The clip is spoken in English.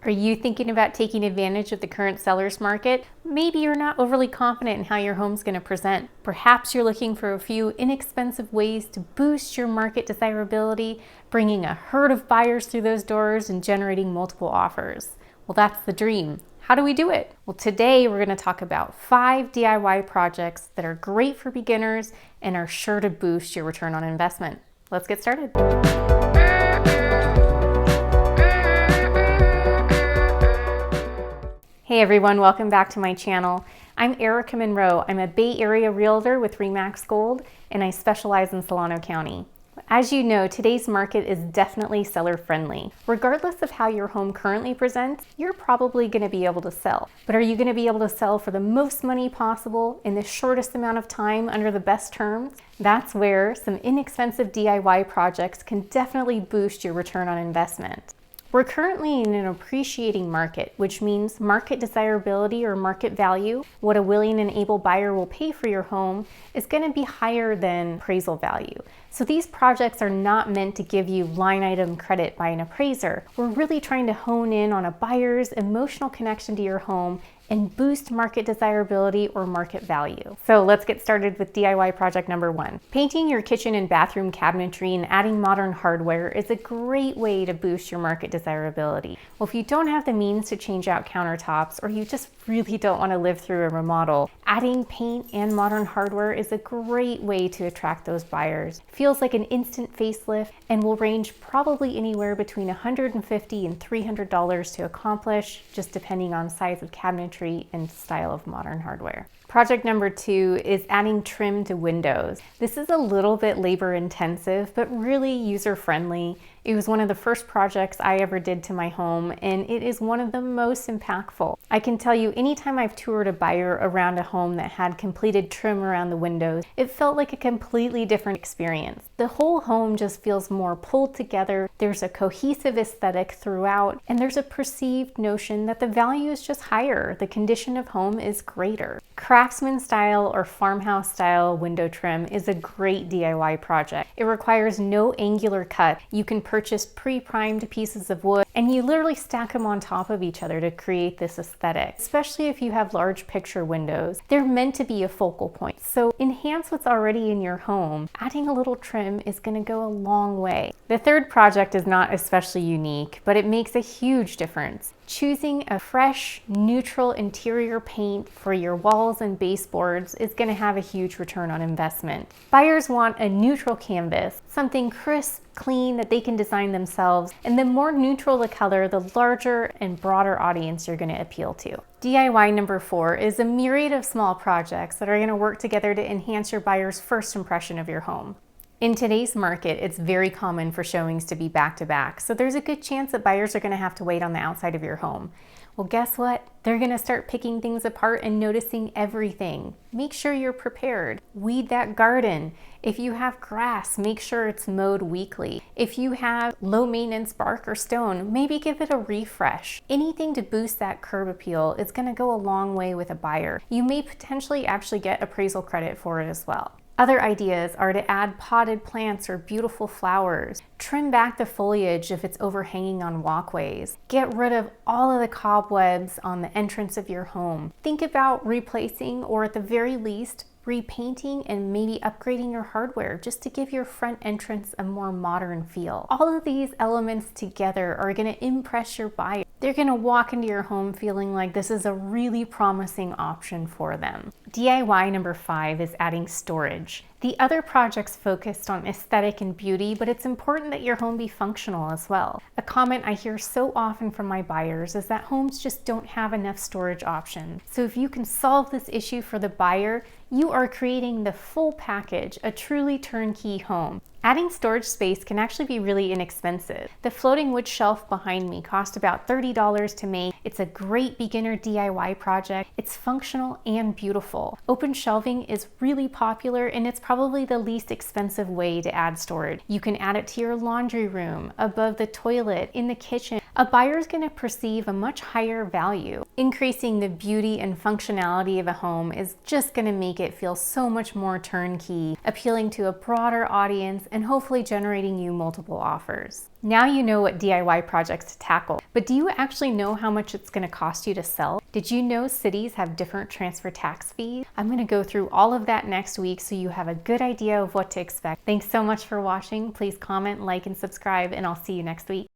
Are you thinking about taking advantage of the current seller's market? Maybe you're not overly confident in how your home's going to present. Perhaps you're looking for a few inexpensive ways to boost your market desirability, bringing a herd of buyers through those doors and generating multiple offers. Well, that's the dream. How do we do it? Well, today we're going to talk about 5 DIY projects that are great for beginners and are sure to boost your return on investment. Let's get started. Hey everyone, welcome back to my channel. I'm Erica Monroe. I'm a Bay Area realtor with RE/MAX Gold, and I specialize in Solano County. As you know, today's market is definitely seller friendly. Regardless of how your home currently presents, you're probably going to be able to sell. But are you going to be able to sell for the most money possible in the shortest amount of time under the best terms? That's where some inexpensive DIY projects can definitely boost your return on investment. We're currently in an appreciating market, which means market desirability or market value, what a willing and able buyer will pay for your home, is going to be higher than appraisal value. So these projects are not meant to give you line item credit by an appraiser. We're really trying to hone in on a buyer's emotional connection to your home and boost market desirability or market value. So let's get started with DIY project number 1. Painting your kitchen and bathroom cabinetry and adding modern hardware is a great way to boost your market desirability. Well, if you don't have the means to change out countertops or you just really don't want to live through a remodel, adding paint and modern hardware is a great way to attract those buyers. It feels like an instant facelift and will range probably anywhere between $150 and $300 to accomplish, just depending on size of cabinetry and style of modern hardware. Project number 2 is adding trim to windows. This is a little bit labor intensive, but really user friendly. It was one of the first projects I ever did to my home, and it is one of the most impactful. I can tell you, anytime I've toured a buyer around a home that had completed trim around the windows, it felt like a completely different experience. The whole home just feels more pulled together. There's a cohesive aesthetic throughout, and there's a perceived notion that the value is just higher. The condition of home is greater. Craftsman style or farmhouse style window trim is a great DIY project. It requires no angular cut. You can purchase pre-primed pieces of wood and you literally stack them on top of each other to create this aesthetic. Especially if you have large picture windows, they're meant to be a focal point. So enhance what's already in your home. Adding a little trim is going to go a long way. The third project is not especially unique, but it makes a huge difference. Choosing a fresh, neutral interior paint for your walls and baseboards is going to have a huge return on investment. Buyers want a neutral canvas, something crisp, clean that they can design themselves, and the more neutral the color, the larger and broader audience you're going to appeal to. DIY number 4 is a myriad of small projects that are going to work together to enhance your buyer's first impression of your home. In today's market, it's very common for showings to be back-to-back, so there's a good chance that buyers are going to have to wait on the outside of your home. Well, guess what? They're going to start picking things apart and noticing everything. Make sure you're prepared. Weed that garden. If you have grass, make sure it's mowed weekly. If you have low maintenance bark or stone, maybe give it a refresh. Anything to boost that curb appeal is going to go a long way with a buyer. You may potentially actually get appraisal credit for it as well. Other ideas are to add potted plants or beautiful flowers. Trim back the foliage if it's overhanging on walkways. Get rid of all of the cobwebs on the entrance of your home. Think about replacing, or at the very least, repainting and maybe upgrading your hardware just to give your front entrance a more modern feel. All of these elements together are going to impress your buyer. They're going to walk into your home feeling like this is a really promising option for them. DIY number 5 is adding storage. The other projects focused on aesthetic and beauty, but it's important that your home be functional as well. A comment I hear so often from my buyers is that homes just don't have enough storage options. So if you can solve this issue for the buyer, you are creating the full package, a truly turnkey home. Adding storage space can actually be really inexpensive. The floating wood shelf behind me cost about $30 to make. It's a great beginner DIY project. It's functional and beautiful. Open shelving is really popular, and it's probably the least expensive way to add storage. You can add it to your laundry room, above the toilet, in the kitchen. A buyer is going to perceive a much higher value. Increasing the beauty and functionality of a home is just going to make make it feel so much more turnkey, appealing to a broader audience and hopefully generating you multiple offers. Now you know what DIY projects to tackle, but do you actually know how much it's going to cost you to sell? Did you know cities have different transfer tax fees? I'm going to go through all of that next week so you have a good idea of what to expect. Thanks so much for watching. Please comment, like, and subscribe, and I'll see you next week.